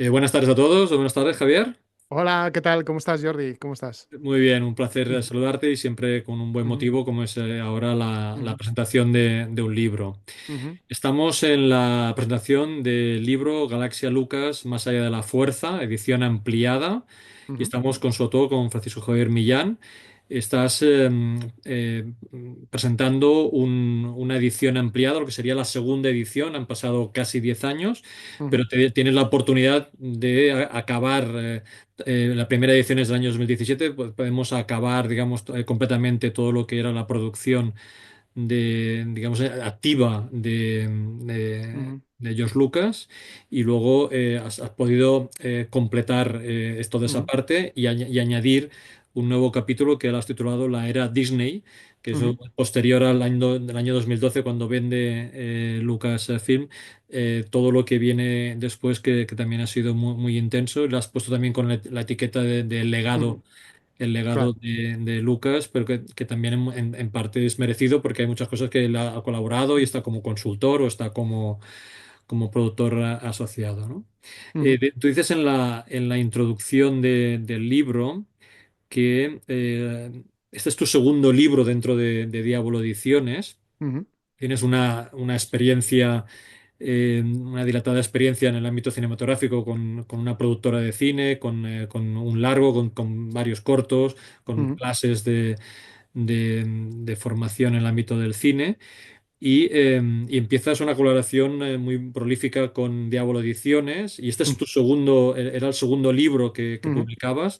Buenas tardes a todos, buenas tardes, Javier. Hola, ¿qué tal? ¿Cómo estás, Jordi? ¿Cómo estás? Muy bien, un placer saludarte y siempre con un buen Ujú, motivo como es ahora la ujú, presentación de un libro. ujú, Estamos en la presentación del libro Galaxia Lucas, Más allá de la fuerza, edición ampliada, y ujú, estamos con su autor, con Francisco Javier Millán. Estás presentando una edición ampliada, lo que sería la segunda edición, han pasado casi 10 años, ujú, pero tienes la oportunidad de acabar. La primera edición es del año 2017, pues podemos acabar, digamos, completamente todo lo que era la producción digamos, activa ujú, de George Lucas, y luego has podido completar esto de esa ujú, parte y añadir un nuevo capítulo que lo has titulado La Era Disney, que es ujú, posterior del año 2012 cuando vende Lucasfilm. Todo lo que viene después que también ha sido muy intenso. Lo has puesto también con la etiqueta de legado, ujú. el legado Claro. de Lucas, pero que también en parte es merecido porque hay muchas cosas que él ha colaborado y está como consultor o está como productor asociado, ¿no? Ujú, Tú dices en la introducción del libro que este es tu segundo libro dentro de Diablo Ediciones. ujú, Tienes una experiencia, una dilatada experiencia en el ámbito cinematográfico con una productora de cine, con un largo, con varios cortos, con ujú, clases de formación en el ámbito del cine. Y empiezas una colaboración muy prolífica con Diablo Ediciones, y este es tu segundo, era el segundo libro que ujú, publicabas,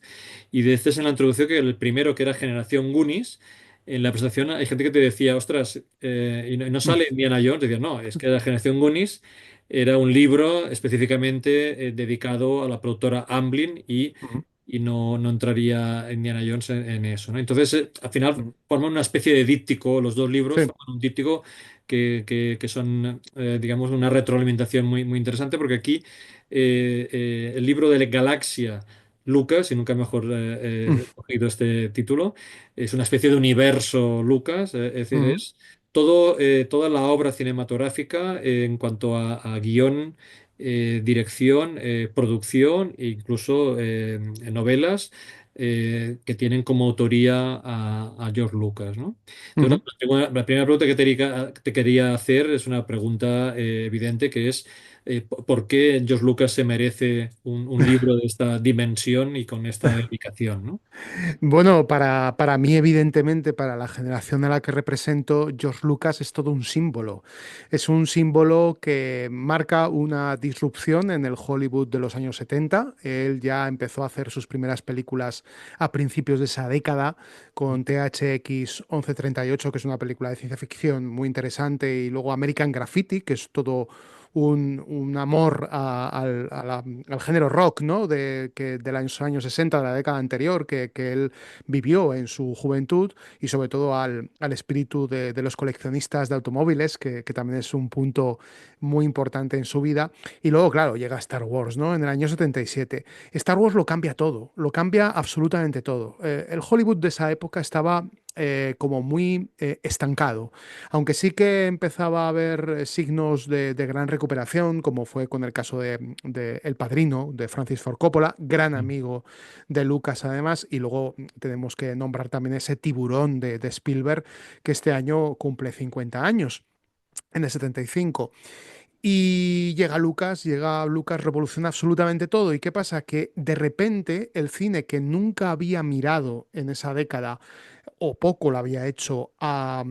y dices en la introducción que el primero, que era Generación Goonies, en la presentación hay gente que te decía, ostras, y no ujú, sale Indiana Jones, decía, no, es que la Generación Goonies era un libro específicamente dedicado a la productora Amblin, ujú, y no entraría Indiana Jones en eso, ¿no? Entonces, al final ujú. forman una especie de díptico, los dos libros Sí. forman un díptico que son, digamos, una retroalimentación muy interesante, porque aquí el libro de Galaxia Lucas, y nunca mejor Ujú, cogido este título, es una especie de universo Lucas, es decir, ujú, es toda la obra cinematográfica en cuanto a guión, dirección, producción e incluso novelas que tienen como autoría a George Lucas, ¿no? Entonces, ujú. la primera pregunta que te quería hacer es una pregunta evidente, que es ¿por qué George Lucas se merece un libro de esta dimensión y con esta dedicación, ¿no? Bueno, para mí, evidentemente, para la generación a la que represento, George Lucas es todo un símbolo. Es un símbolo que marca una disrupción en el Hollywood de los años 70. Él ya empezó a hacer sus primeras películas a principios de esa década con THX 1138, que es una película de ciencia ficción muy interesante, y luego American Graffiti, que es todo un amor al género rock, ¿no? De los años 60, de la década anterior, que él vivió en su juventud, y sobre todo al espíritu de los coleccionistas de automóviles, que también es un punto muy importante en su vida. Y luego, claro, llega Star Wars, ¿no? En el año 77. Star Wars lo cambia todo, lo cambia absolutamente todo. El Hollywood de esa época estaba como muy estancado, aunque sí que empezaba a haber signos de gran recuperación, como fue con el caso de El Padrino, de Francis Ford Coppola, gran Mm. amigo de Lucas además, y luego tenemos que nombrar también ese Tiburón de Spielberg, que este año cumple 50 años, en el 75. Llega Lucas, revoluciona absolutamente todo. ¿Y qué pasa? Que de repente el cine que nunca había mirado en esa década, o poco lo había hecho a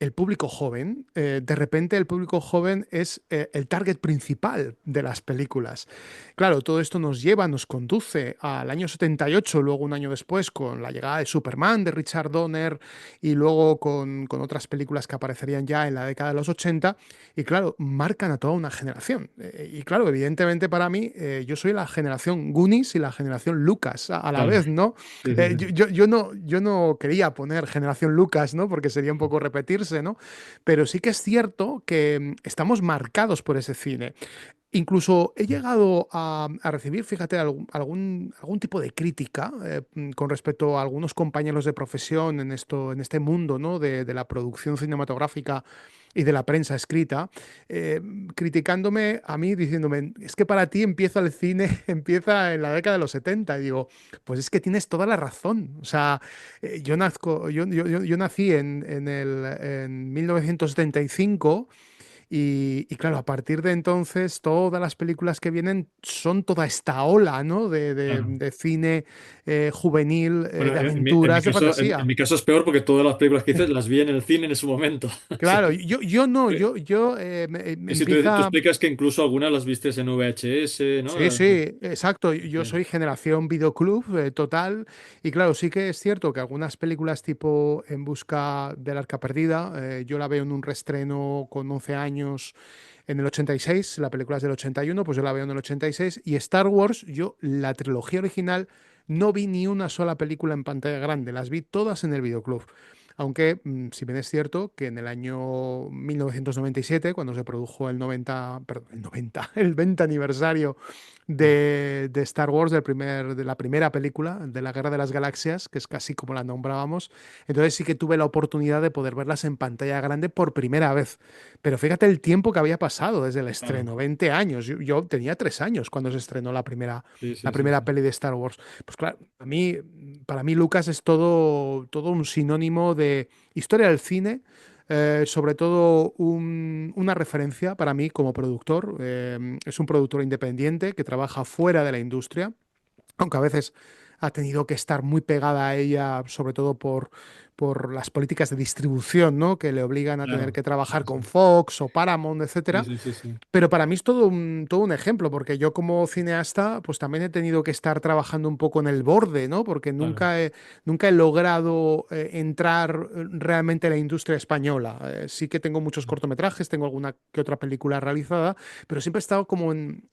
el público joven, de repente el público joven es el target principal de las películas. Claro, todo esto nos lleva, nos conduce al año 78, luego un año después con la llegada de Superman de Richard Donner, y luego con otras películas que aparecerían ya en la década de los 80, y claro, marcan a toda una generación. Y claro, evidentemente para mí, yo soy la generación Goonies y la generación Lucas a la Claro. vez, ¿no? Sí, sí, sí. Yo no quería poner generación Lucas, ¿no? Porque sería un poco repetirse, ¿no? Pero sí que es cierto que estamos marcados por ese cine. Incluso he llegado a recibir, fíjate, algún tipo de crítica con respecto a algunos compañeros de profesión en esto, en este mundo, ¿no? de la producción cinematográfica y de la prensa escrita, eh, criticándome a mí, diciéndome, es que para ti empieza el cine, empieza en la década de los 70. Y digo, pues es que tienes toda la razón. O sea, yo nací en 1975. Y claro, a partir de entonces, todas las películas que vienen son toda esta ola, ¿no? Claro. de cine juvenil, Bueno, de en mi aventuras, de caso, en fantasía. mi caso es peor porque todas las películas que dices las vi en el cine en su momento. O sea, Claro, yo no, que- me y si tú empieza. explicas que incluso algunas las vistes en VHS, ¿no? Sí, sí, exacto. Yo Sí, soy generación videoclub total y claro, sí que es cierto que algunas películas tipo En busca del arca perdida, yo la veo en un reestreno con 11 años en el 86, la película es del 81, pues yo la veo en el 86 y Star Wars, yo la trilogía original no vi ni una sola película en pantalla grande, las vi todas en el videoclub. Aunque, si bien es cierto que en el año 1997, cuando se produjo el 90, perdón, el 90, el 20 aniversario de Star Wars, de la primera película, de la Guerra de las Galaxias, que es casi como la nombrábamos, entonces sí que tuve la oportunidad de poder verlas en pantalla grande por primera vez. Pero fíjate el tiempo que había pasado desde el claro. estreno, 20 años. Yo tenía 3 años cuando se estrenó Sí, la sí, sí, primera sí. peli de Star Wars. Pues claro, para mí Lucas es todo un sinónimo de historia del cine, sobre todo una referencia para mí como productor. Es un productor independiente que trabaja fuera de la industria, aunque a veces ha tenido que estar muy pegada a ella, sobre todo por las políticas de distribución, ¿no? Que le obligan a tener Claro. que Sí, trabajar con sí. Fox o Paramount, Sí, etcétera. sí, sí, sí. Pero para mí es todo un ejemplo, porque yo como cineasta, pues también he tenido que estar trabajando un poco en el borde, ¿no? Porque Claro. nunca he logrado entrar realmente en la industria española. Sí que tengo muchos cortometrajes, tengo alguna que otra película realizada, pero siempre he estado como en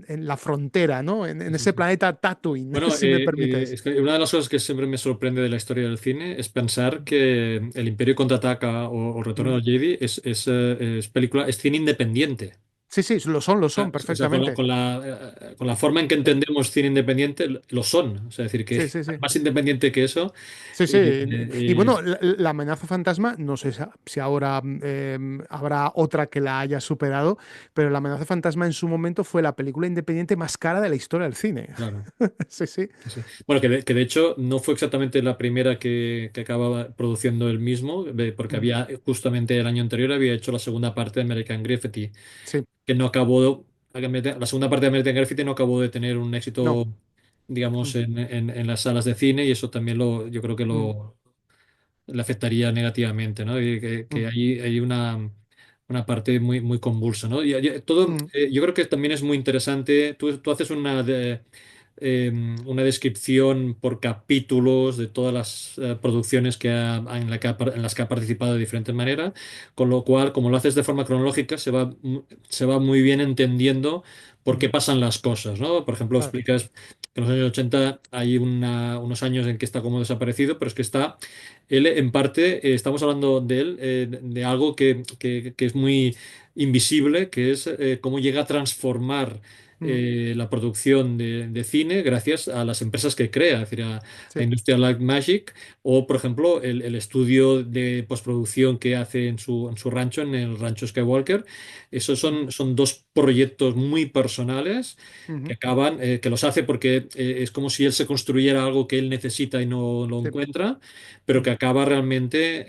la frontera, ¿no? Sí, En sí, ese sí. planeta Tatooine, Bueno, si me permites. es que una de las cosas que siempre me sorprende de la historia del cine es pensar que El Imperio contraataca o Retorno Mm. del Jedi es película, es cine independiente. Sí, sí, lo son O sea, perfectamente. con la forma en que Sí, entendemos cine independiente, lo son. O sea, es decir, que sí, sí, sí. más independiente que eso. Sí, sí. Y eh, bueno, la amenaza fantasma, no sé si ahora habrá otra que la haya superado, pero la amenaza fantasma en su momento fue la película independiente más cara de la historia del cine. claro. Sí, sí. Sí, sí. Bueno, que de hecho no fue exactamente la primera que acababa produciendo él mismo, porque Mm, había justamente el año anterior había hecho la segunda parte de American Graffiti, sí. que no acabó, la segunda parte de American Graffiti no acabó de tener un No. éxito, digamos, Mm, en las salas de cine y eso también yo creo que mm, le afectaría negativamente, ¿no? Y mm, que hay una parte muy, muy convulsa, ¿no? mm, Yo creo que también es muy interesante. Tú haces una descripción por capítulos de todas las producciones en las que ha participado de diferentes maneras, con lo cual, como lo haces de forma cronológica, se va muy bien entendiendo por qué mm, pasan las cosas, ¿no? Por ejemplo, claro. explicas que en los años 80 hay unos años en que está como desaparecido, pero es que está, él en parte, estamos hablando de él, de algo que es muy invisible, que es cómo llega a transformar Mm, la producción de cine gracias a las empresas que crea, es decir, a la sí. industria Light Magic o, por ejemplo, el estudio de postproducción que hace en su rancho, en el rancho Skywalker. Esos Mm, son dos proyectos muy personales que ujú, acaban, que los hace porque es como si él se construyera algo que él necesita y no lo sí. encuentra, pero que Mm. acaba realmente,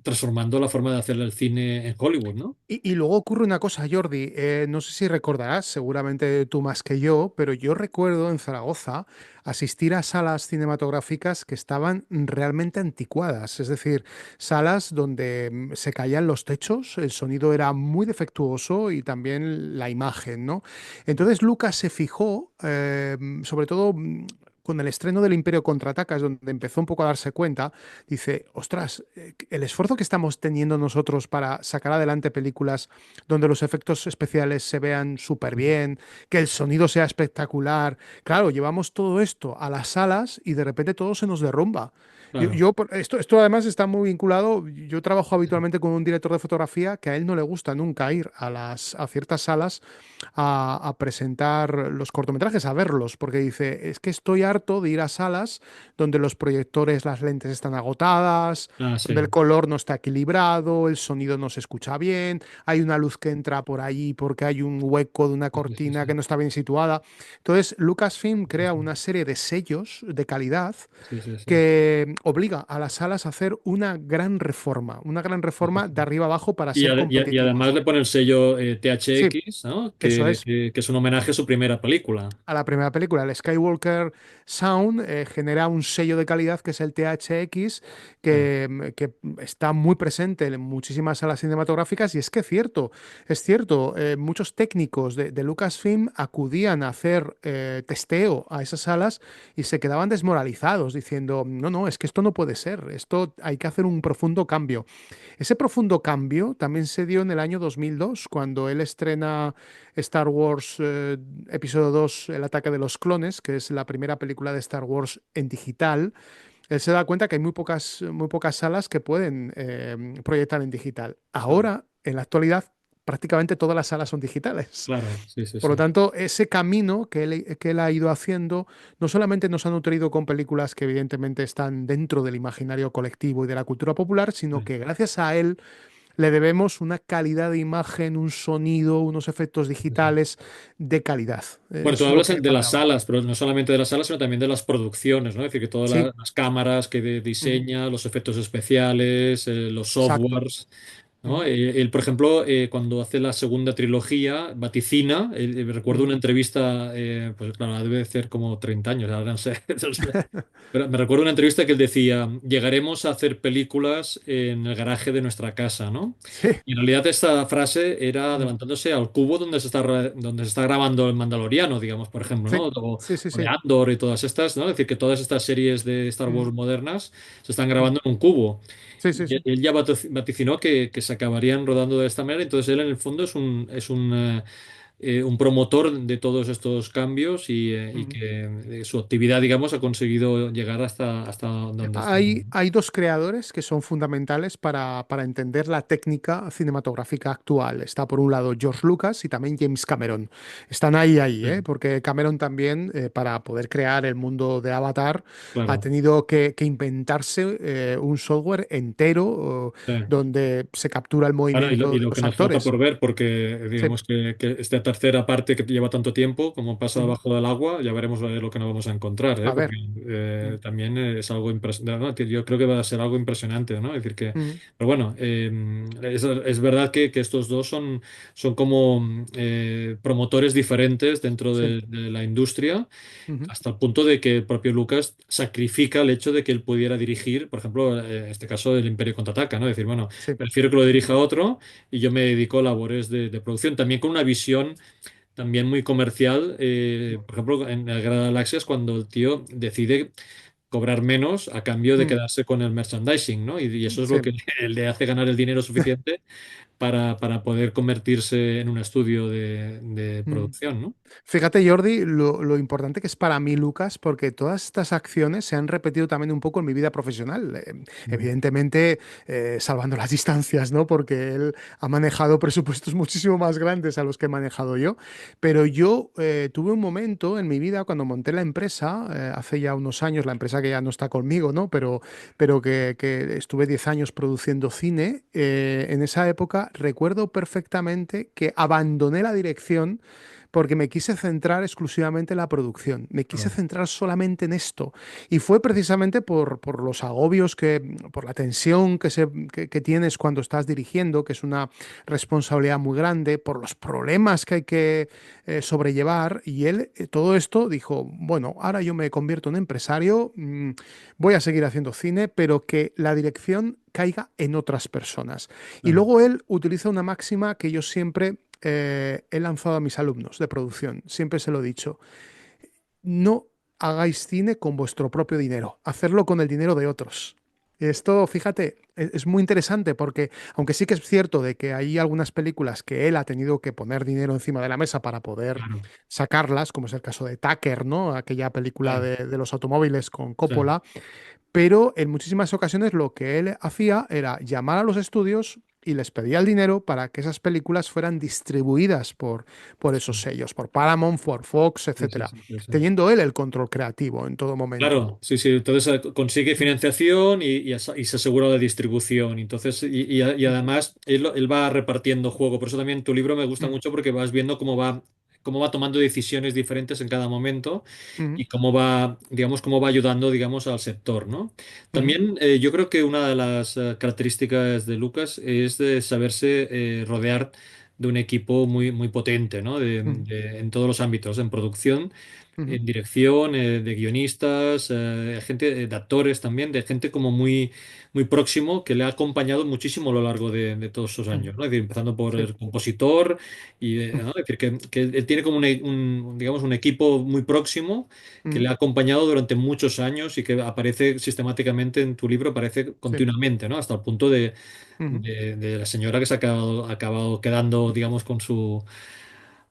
transformando la forma de hacer el cine en Hollywood, ¿no? Y luego ocurre una cosa, Jordi, no sé si recordarás, seguramente tú más que yo, pero yo recuerdo en Zaragoza asistir a salas cinematográficas que estaban realmente anticuadas, es decir, salas donde se caían los techos, el sonido era muy defectuoso y también la imagen, ¿no? Entonces Lucas se fijó, sobre todo con el estreno del Imperio Contraataca, es donde empezó un poco a darse cuenta, dice, ostras, el esfuerzo que estamos teniendo nosotros para sacar adelante películas donde los efectos especiales se vean súper bien, que el sonido sea espectacular. Claro, llevamos todo esto a las salas y de repente todo se nos derrumba. claro. Esto además está muy vinculado. Yo trabajo habitualmente con un director de fotografía que a él no le gusta nunca ir a ciertas salas a presentar los cortometrajes, a verlos, porque dice, es que estoy harto de ir a salas donde los proyectores, las lentes están agotadas, Ah, donde el sí. color no está equilibrado, el sonido no se escucha bien, hay una luz que entra por allí porque hay un hueco de una Sí, sí, cortina que sí. no está bien situada. Entonces, Lucasfilm Sí, crea sí. una serie de sellos de calidad Sí, sí, sí. que obliga a las salas a hacer una gran Sí, sí, reforma de sí. arriba abajo para Y, ser y además competitivos. le pone el sello Sí, THX, ¿no? eso es. Que es un homenaje a su primera película. A la primera película, el Skywalker Sound genera un sello de calidad que es el THX, Sí, que está muy presente en muchísimas salas cinematográficas y es cierto, muchos técnicos de Lucasfilm acudían a hacer testeo a esas salas y se quedaban desmoralizados diciendo, no, no, es que esto no puede ser, esto hay que hacer un profundo cambio. Ese profundo cambio también se dio en el año 2002, cuando él estrena Star Wars Episodio 2, El ataque de los clones, que es la primera película de Star Wars en digital. Él se da cuenta que hay muy pocas salas que pueden proyectar en digital. claro, Ahora, en la actualidad, prácticamente todas las salas son digitales. claro, sí, sí, Por lo sí. tanto, ese camino que él ha ido haciendo no solamente nos ha nutrido con películas que evidentemente están dentro del imaginario colectivo y de la cultura popular, sino Sí. que gracias a él le debemos una calidad de imagen, un sonido, unos efectos Sí, sí. digitales de calidad. Bueno, tú Es lo hablas que de las valoramos. salas, pero no solamente de las salas, sino también de las producciones, ¿no? Es decir, que todas Sí, las cámaras que ujú, diseña, los efectos especiales, los exacto. softwares. ¿No? Ujú, Él, por ejemplo, cuando hace la segunda trilogía, vaticina, recuerdo ujú. una entrevista, pues claro, debe de ser como 30 años, ahora no sé, pero me recuerdo una entrevista que él decía, llegaremos a hacer películas en el garaje de nuestra casa, ¿no? Sí, Y en realidad esta frase era mm, adelantándose al cubo donde se está, donde se está grabando el Mandaloriano, digamos, por ejemplo, sí, ¿no? sí, sí, O de sí. Andor y todas estas, ¿no? Es decir, que todas estas series de Star Mm, Wars modernas se están mm. grabando en un cubo. Sí, sí, Y sí. él ya vaticinó que se acabarían rodando de esta manera, entonces él en el fondo un promotor de todos estos cambios y Mm. que su actividad, digamos, ha conseguido llegar hasta donde está. Hay dos creadores que son fundamentales para entender la técnica cinematográfica actual. Está por un lado George Lucas y también James Cameron. Están ahí, ¿eh? Sí, Porque Cameron también, para poder crear el mundo de Avatar, ha claro. tenido que inventarse un software entero Sí. donde se captura el Ahora, movimiento y de lo que los nos falta actores. por ver, porque Sí, digamos que esta tercera parte que lleva tanto tiempo, como pasa ujú. debajo del agua, ya veremos lo que nos vamos a encontrar, ¿eh? A Porque ver. Mm, también es algo impresionante, ¿no? Que yo creo que va a ser algo impresionante, ¿no? Es decir, que, mm, pero bueno, es verdad que estos dos son como promotores diferentes dentro sí, de la industria ujú, hasta el punto de que el propio Lucas sacrifica el hecho de que él pudiera dirigir, por ejemplo, en este caso, el Imperio Contraataca, ¿no? Decir, bueno, sí, prefiero que lo dirija otro y yo me dedico a labores de producción, también con una visión también muy comercial. Por ejemplo, en la Guerra de las Galaxias, cuando el tío decide cobrar menos a cambio de mm, quedarse con el merchandising, ¿no? Y eso es lo sí. que le hace ganar el dinero suficiente para poder convertirse en un estudio de Mm. producción, ¿no? Fíjate, Jordi, lo importante que es para mí, Lucas, porque todas estas acciones se han repetido también un poco en mi vida profesional. Mm. Evidentemente, salvando las distancias, ¿no? Porque él ha manejado presupuestos muchísimo más grandes a los que he manejado yo. Pero yo tuve un momento en mi vida cuando monté la empresa, hace ya unos años, la empresa que ya no está conmigo, ¿no? Pero que estuve 10 años produciendo cine. En esa época recuerdo perfectamente que abandoné la dirección porque me quise centrar exclusivamente en la producción, me quise Claro, centrar solamente en esto. Y fue precisamente por los agobios, por la tensión que tienes cuando estás dirigiendo, que es una responsabilidad muy grande, por los problemas que hay que sobrellevar. Y él, todo esto, dijo, bueno, ahora yo me convierto en empresario, voy a seguir haciendo cine, pero que la dirección caiga en otras personas. Y claro. luego él utiliza una máxima que yo siempre he lanzado a mis alumnos de producción, siempre se lo he dicho, no hagáis cine con vuestro propio dinero, hacerlo con el dinero de otros. Esto, fíjate, es muy interesante porque, aunque sí que es cierto de que hay algunas películas que él ha tenido que poner dinero encima de la mesa para poder Claro, sacarlas, como es el caso de Tucker, ¿no? Aquella película claro, de los automóviles con sí, Coppola, pero en muchísimas ocasiones lo que él hacía era llamar a los estudios y les pedía el dinero para que esas películas fueran distribuidas por esos sellos, por Paramount, por Fox, Sí, sí, etcétera, sí, sí, sí. teniendo él el control creativo en todo momento. Claro, sí, sí. Entonces consigue Mm, financiación y se asegura la distribución. Entonces, y mm, además él va repartiendo juego. Por eso también tu libro me gusta mm, mucho porque vas viendo cómo va tomando decisiones diferentes en cada momento mm, y cómo va, digamos, cómo va ayudando, digamos, al sector, ¿no? mm, También yo creo que una de las características de Lucas es de saberse rodear de un equipo muy, muy potente, ¿no? mm, En todos los ámbitos, en producción, mm, en dirección, de guionistas, gente, de actores también, de gente como muy, muy próximo que le ha acompañado muchísimo a lo largo de todos esos mm, años, ¿no? Es decir, empezando por sí, el compositor y, mm, ¿no? Es decir, que él tiene como digamos, un equipo muy próximo que mm, le ha acompañado durante muchos años y que aparece sistemáticamente en tu libro, aparece sí, continuamente, ¿no? Hasta el punto mm, de la señora que se ha acabado quedando, digamos,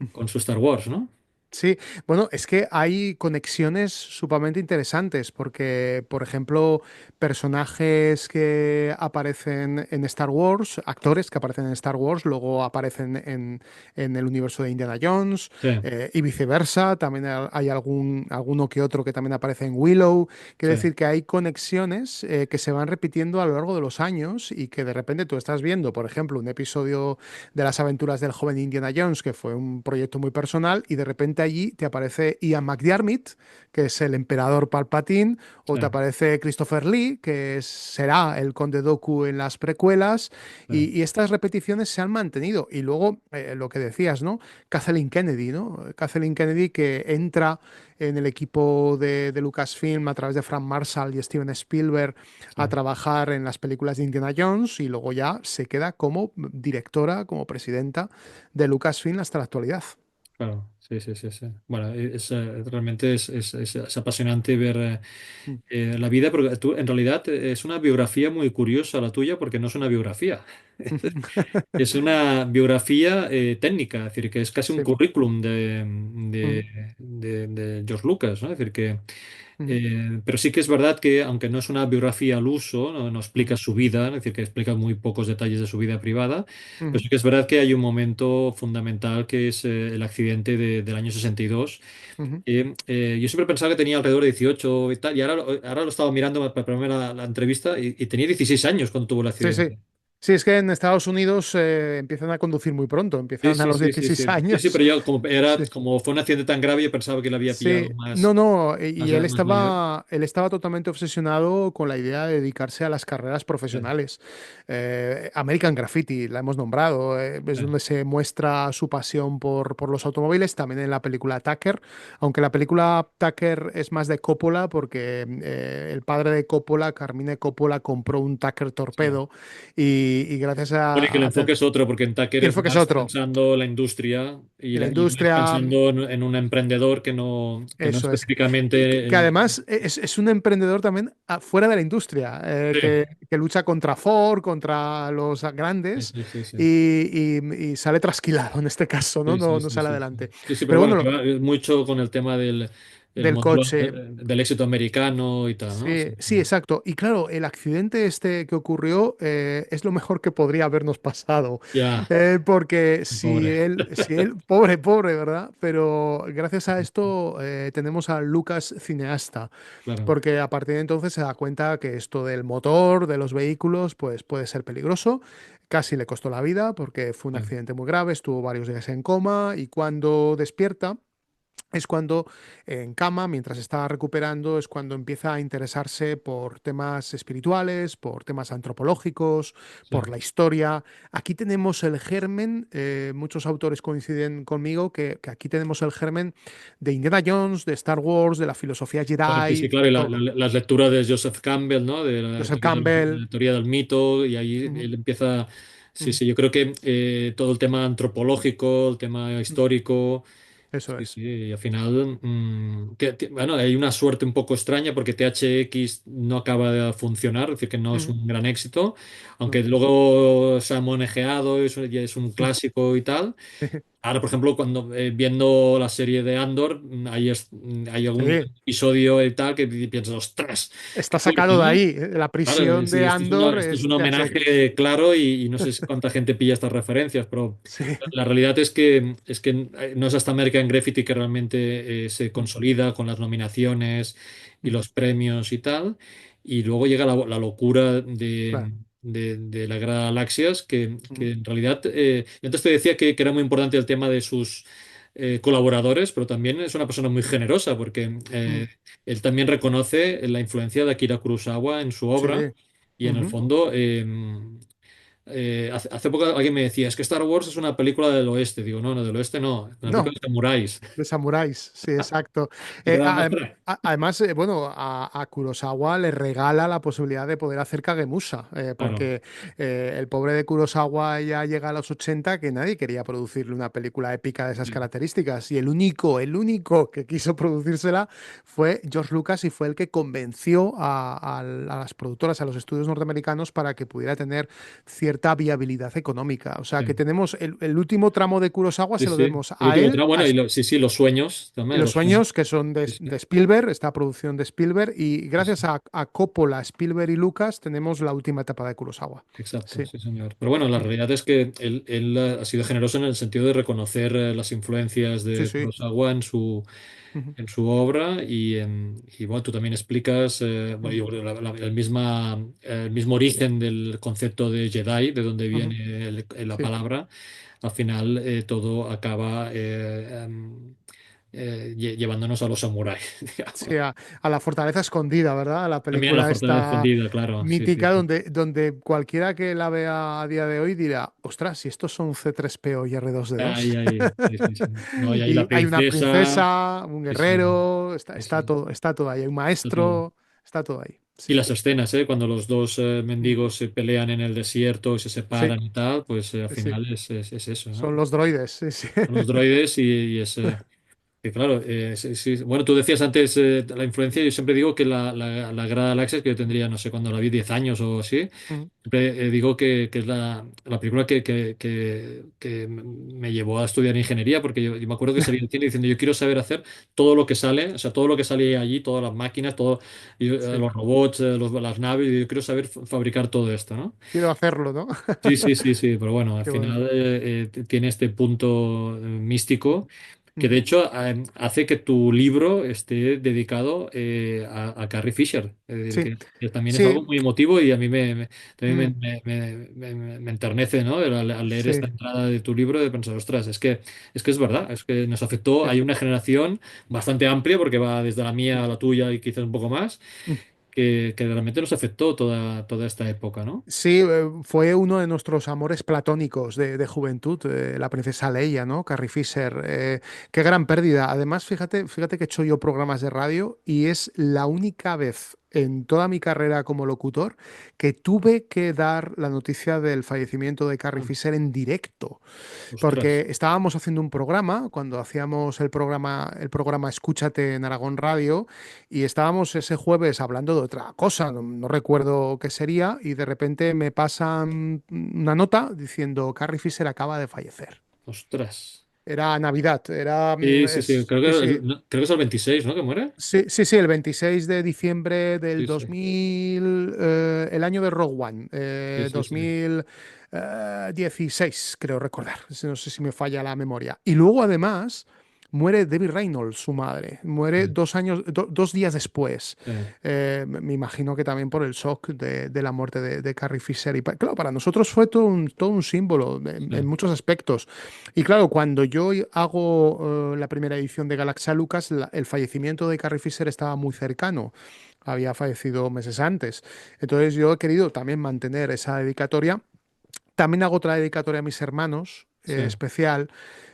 mm. con su Star Wars, ¿no? Sí, bueno, es que hay conexiones sumamente interesantes porque, por ejemplo, personajes que aparecen en Star Wars, actores que aparecen en Star Wars, luego aparecen en el universo de Indiana Jones, Sí, y viceversa. También hay alguno que otro que también aparece en Willow. Quiere sí, decir que hay conexiones que se van repitiendo a lo largo de los años y que de repente tú estás viendo, por ejemplo, un episodio de las aventuras del joven Indiana Jones, que fue un proyecto muy personal, y de repente allí te aparece Ian McDiarmid, que es el emperador Palpatine, o sí, te aparece Christopher Lee, que será el conde Dooku en las precuelas, sí. y estas repeticiones se han mantenido. Y luego, lo que decías, ¿no? Kathleen Kennedy, ¿no? Kathleen Kennedy que entra en el equipo de Lucasfilm a través de Frank Marshall y Steven Spielberg a Sí. trabajar en las películas de Indiana Jones y luego ya se queda como directora, como presidenta de Lucasfilm hasta la actualidad. Claro, sí, sí, sí, sí. Bueno, realmente es apasionante ver Mm. la vida, porque tú, en realidad es una biografía muy curiosa la tuya, porque no es una biografía, es una biografía técnica, es decir, que es casi un Sí. currículum Mm, de George Lucas, ¿no? Es decir, que mm, pero sí que es verdad que, aunque no es una biografía al uso, no explica mm, su vida, es decir, que explica muy pocos detalles de su vida privada, pero mm, sí que es verdad que hay un momento fundamental que es el accidente del año 62. mm. Yo siempre pensaba que tenía alrededor de 18 y tal, y ahora lo estaba mirando para prepararme la entrevista y tenía 16 años cuando tuvo el Sí, sí. accidente. Sí, es que en Estados Unidos empiezan a conducir muy pronto, Sí, empiezan a sí, los sí, sí, 16 sí. Sí, sí, años. pero yo Sí. como fue un accidente tan grave, yo pensaba que le había Sí, pillado no, no, más, y él más mayor. estaba totalmente obsesionado con la idea de dedicarse a las carreras Sí, profesionales. American Graffiti, la hemos nombrado, es sí. donde se muestra su pasión por los automóviles, también en la película Tucker, aunque la película Tucker es más de Coppola, porque el padre de Coppola, Carmine Coppola, compró un Tucker Sí. torpedo y gracias Bueno, y que el a enfoque es otro, porque en Tucker y el es enfoque es más otro. pensando la industria Y la y más industria. pensando en un emprendedor que no Eso es. Y específicamente. que además es un emprendedor también fuera de la industria, Sí, que lucha contra Ford, contra los sí, grandes sí, sí, sí. y sale trasquilado en este caso, ¿no? Sí, sí, No, no sí, sale sí, sí. adelante. Sí, sí, pero Pero bueno, bueno, que va mucho con el tema del del modelo coche. del éxito americano y tal, ¿no? Sí, Sí, sí, exacto. Y claro, el accidente este que ocurrió es lo mejor que podría habernos pasado. ya, Porque pobre. si él, pobre, pobre, ¿verdad? Pero gracias a esto tenemos a Lucas cineasta. Claro. Porque a partir de entonces se da cuenta que esto del motor, de los vehículos, pues puede ser peligroso. Casi le costó la vida porque fue un Sí. accidente muy grave, estuvo varios días en coma y cuando despierta es cuando en cama, mientras está recuperando, es cuando empieza a interesarse por temas espirituales, por temas antropológicos, Sí. por la historia. Aquí tenemos el germen, muchos autores coinciden conmigo que aquí tenemos el germen de Indiana Jones, de Star Wars, de la filosofía Sí, sí, Jedi, claro, de y todo. las lecturas de Joseph Campbell, ¿no? De Joseph Campbell. la teoría del mito, y ahí Ujú, él empieza, sí, ujú, sí, yo creo que todo el tema antropológico, el tema ujú. histórico, Eso sí, es. sí, y al final, bueno, hay una suerte un poco extraña porque THX no acaba de funcionar, es decir, que no es Ujú, un gran éxito, no. aunque luego se ha monejeado, ya es un clásico y tal. Ahora, por ejemplo, cuando viendo la serie de Andor, hay algún Sí, episodio y tal que piensas, ostras, está qué fuerte, sacado de ¿no? ahí. La Claro, prisión sí, de Andor esto es es un de aquellos. homenaje claro y no sé cuánta gente pilla estas referencias, pero Sí. la realidad es que no es hasta American Graffiti que realmente se Mm, consolida con las nominaciones y mm, los premios y tal. Y luego llega la locura claro. de la Guerra de Galaxias, Mm, que en realidad, yo antes te decía que era muy importante el tema de sus colaboradores, pero también es una persona muy generosa porque mm, él también reconoce la influencia de Akira Kurosawa en su sí. obra y en el Ujú. fondo, hace poco alguien me decía, es que Star Wars es una película del oeste. Digo, no, no, del oeste no, es una película No, de samuráis. de samuráis, sí, exacto. Te queda muestra. Además, bueno, a Kurosawa le regala la posibilidad de poder hacer Kagemusha, Claro. porque el pobre de Kurosawa ya llega a los 80 que nadie quería producirle una película épica de esas Sí, características. Y el único que quiso producírsela fue George Lucas y fue el que convenció a las productoras, a los estudios norteamericanos para que pudiera tener cierta viabilidad económica. O sea, que sí, tenemos el último tramo de Kurosawa, sí, se lo sí. debemos El a último él, tramo, bueno, sí, sí, los sueños y también, los los sueños. sueños que son Sí, de sí, Spielberg, esta producción de Spielberg, y sí, gracias sí. a Coppola, Spielberg y Lucas tenemos la última etapa de Kurosawa. Exacto, Sí. sí, señor. Pero bueno, la Ujú. realidad es que él ha sido generoso en el sentido de reconocer las influencias Sí, de sí. Kurosawa Ujú, en su obra y, bueno, tú también explicas bueno, ujú, yo creo el mismo origen del concepto de Jedi, de donde ujú. viene la Sí. palabra. Al final todo acaba llevándonos a los samuráis, Sí, digamos. a la fortaleza escondida, ¿verdad? A la También a la película fortaleza esta escondida, claro. Sí, sí, mítica sí. donde cualquiera que la vea a día de hoy dirá, ostras, si estos son C3PO y R2D2. Ahí, ahí, sí, sí, sí. No, y ahí la Y hay una princesa. princesa, un Sí, sí, guerrero, sí, sí. está todo ahí. Hay un Está todo. maestro, está todo ahí. Y Sí. las escenas, ¿eh? Cuando los dos Mm. mendigos se pelean en el desierto y se Sí, separan y tal, pues al sí. final es eso, Son ¿no? los droides, sí, sí. Son los droides y es. Que claro, sí, sí. Bueno, tú decías antes la influencia, yo siempre digo que la Guerra de Galaxias, que yo tendría, no sé, cuando la vi 10 años o así, Mm. siempre digo que es la película que me llevó a estudiar ingeniería, porque yo me acuerdo que salía del cine diciendo, yo quiero saber hacer todo lo que sale, o sea, todo lo que sale allí, todas las máquinas, Sí, los robots, las naves, yo quiero saber fabricar todo esto, ¿no? quiero hacerlo, ¿no? Sí, sí, sí, sí, pero bueno, al Qué bueno. final tiene este punto místico que de Ujú. hecho hace que tu libro esté dedicado a Carrie Fisher, es decir, Sí, que también es sí, algo muy emotivo y a mí también mm, me enternece, ¿no? Al leer esta sí. entrada de tu libro de pensar, ostras, es que es verdad, es que nos afectó, Sí. hay una generación bastante amplia porque va desde la mía a la tuya y quizás un poco más, Mm. que realmente nos afectó toda esta época, ¿no? Sí, fue uno de nuestros amores platónicos de juventud, la princesa Leia, ¿no? Carrie Fisher. Qué gran pérdida. Además, fíjate que he hecho yo programas de radio y es la única vez en toda mi carrera como locutor que tuve que dar la noticia del fallecimiento de Carrie Ah, Fisher en directo. ostras. Porque estábamos haciendo un programa, cuando hacíamos el programa Escúchate en Aragón Radio, y estábamos ese jueves hablando de otra cosa, no recuerdo qué sería, y de repente me pasan una nota diciendo Carrie Fisher acaba de fallecer. Ostras. Era Navidad, era... Sí, sí, sí. Creo sí, que, sí. no, creo que es el 26, ¿no? ¿Que muere? Sí, sí, sí, el 26 de diciembre del Sí, sí. 2000, el año de Rogue One, Sí, sí, sí. 2016, creo recordar, no sé si me falla la memoria. Y luego además muere Debbie Reynolds, su madre, muere Sí, 2 años, 2 días después. sí, Me imagino que también por el shock de la muerte de Carrie Fisher. Y claro, para nosotros fue todo un símbolo en sí. muchos aspectos. Y claro, cuando yo hago la primera edición de Galaxia Lucas, el fallecimiento de Carrie Fisher estaba muy cercano. Había fallecido meses antes. Entonces yo he querido también mantener esa dedicatoria. También hago otra dedicatoria a mis hermanos, Sí. especial,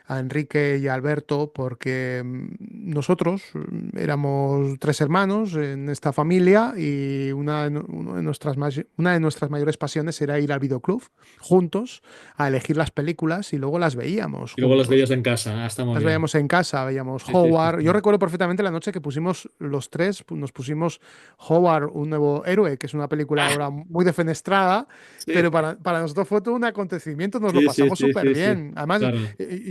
a Enrique y a Alberto, porque nosotros éramos tres hermanos en esta familia y una de nuestras mayores pasiones era ir al videoclub juntos a elegir las películas y luego las veíamos Y luego las juntos. veías en casa. Ah, está muy Las bien. veíamos en casa, veíamos Sí, sí, sí, Howard. Yo sí. recuerdo perfectamente la noche que pusimos los tres, nos pusimos Howard, un nuevo héroe, que es una película Ah, ahora muy defenestrada, sí, pero para nosotros fue todo un acontecimiento, nos lo sí, sí, pasamos sí, súper sí, sí. bien. Además, Claro.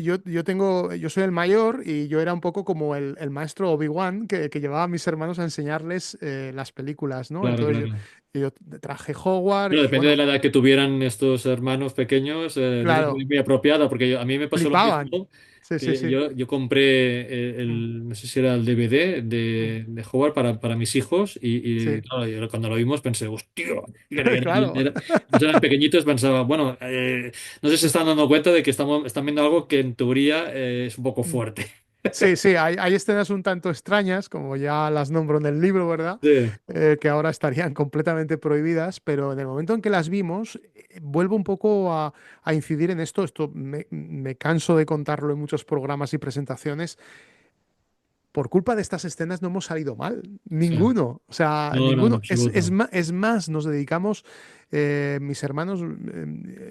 yo yo soy el mayor y yo era un poco como el maestro Obi-Wan que llevaba a mis hermanos a enseñarles las películas, ¿no? Claro, Entonces claro. yo traje Hogwarts Bueno, y depende de bueno, la edad que tuvieran estos hermanos pequeños, tiene que ser claro, muy apropiada, porque a mí me pasó lo flipaban. mismo, Sí, sí, que sí. yo compré Mm, no sé si era el DVD mm, de Howard para mis hijos, y sí, claro, cuando lo vimos pensé, hostia, claro. ellos eran pequeñitos, pensaba, bueno, no sé si se están dando cuenta de que están viendo algo que en teoría es un poco Mm. fuerte. Sí, sí, hay escenas un tanto extrañas, como ya las nombro en el libro, ¿verdad? Sí, Que ahora estarían completamente prohibidas, pero en el momento en que las vimos, vuelvo un poco a incidir en esto. Esto me canso de contarlo en muchos programas y presentaciones. Por culpa de estas escenas no hemos salido mal, sí. ninguno, o sea, No, no, en ninguno. absoluto. Es más, nos dedicamos, mis hermanos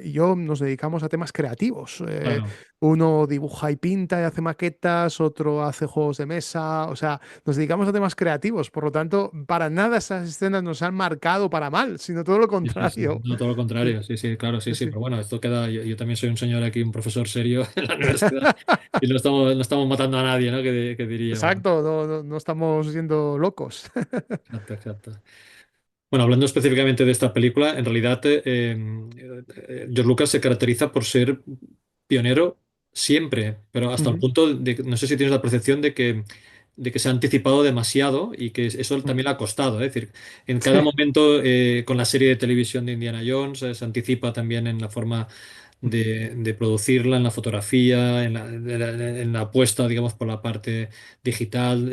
y yo nos dedicamos a temas creativos. Claro. Uno dibuja y pinta y hace maquetas, otro hace juegos de mesa, o sea, nos dedicamos a temas creativos, por lo tanto, para nada esas escenas nos han marcado para mal, sino todo lo Sí, sí, sí. contrario. No, todo lo Sí, contrario. Sí, sí, claro, sí, sí, sí. sí. Pero bueno, esto queda. Yo también soy un señor aquí, un profesor serio en la universidad. Y no estamos matando a nadie, ¿no? Que diríamos. Exacto, no estamos siendo locos. Exacto, exacto. Bueno, hablando específicamente de esta película, en realidad George Lucas se caracteriza por ser pionero siempre, pero hasta el Ujú, punto de que no sé si tienes la percepción de que se ha anticipado demasiado y que eso ujú. también le ha costado. Es decir, en cada Sí. momento con la serie de televisión de Indiana Jones se anticipa también en la forma de producirla, en la fotografía, en la apuesta, digamos, por la parte digital,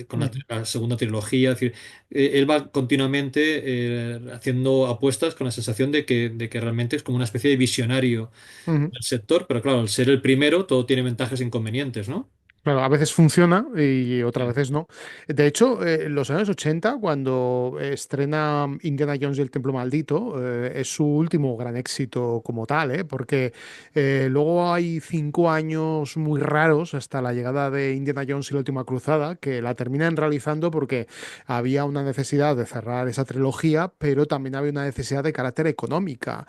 con Ujú, la segunda trilogía. Es decir, él va continuamente haciendo apuestas con la sensación de que realmente es como una especie de visionario ujú. del sector, pero claro, al ser el primero, todo tiene ventajas e inconvenientes, ¿no? Claro, a veces funciona y otras Sí, veces no. De hecho, en los años 80, cuando estrena Indiana Jones y el Templo Maldito, es su último gran éxito como tal, ¿eh? Porque luego hay 5 años muy raros hasta la llegada de Indiana Jones y la Última Cruzada, que la terminan realizando porque había una necesidad de cerrar esa trilogía, pero también había una necesidad de carácter económica,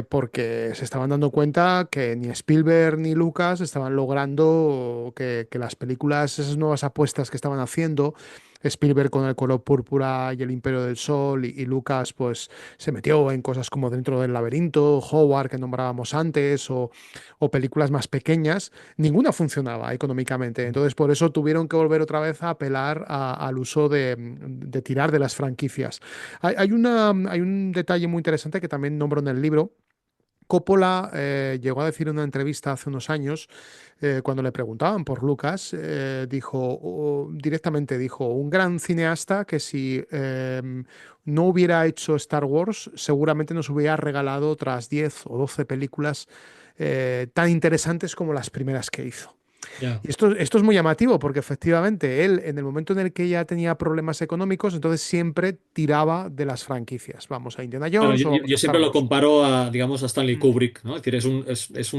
porque se estaban dando cuenta que ni Spielberg ni Lucas estaban logrando que las películas, esas nuevas apuestas que estaban haciendo, Spielberg con el color púrpura y el Imperio del Sol y Lucas pues se metió en cosas como Dentro del Laberinto, Howard que nombrábamos antes o películas más pequeñas, ninguna funcionaba económicamente. Entonces por eso tuvieron que volver otra vez a apelar al uso de tirar de las franquicias. Hay un detalle muy interesante que también nombro en el libro. Coppola llegó a decir en una entrevista hace unos años, cuando le preguntaban por Lucas, directamente dijo, un gran cineasta que si no hubiera hecho Star Wars, seguramente nos hubiera regalado otras 10 o 12 películas tan interesantes como las primeras que hizo. ya. Y esto es muy llamativo porque efectivamente él, en el momento en el que ya tenía problemas económicos, entonces siempre tiraba de las franquicias. Vamos a Indiana Claro, Jones o vamos yo a Star siempre lo Wars. comparo a, digamos, a Stanley Mm. Kubrick, ¿no? Es decir, es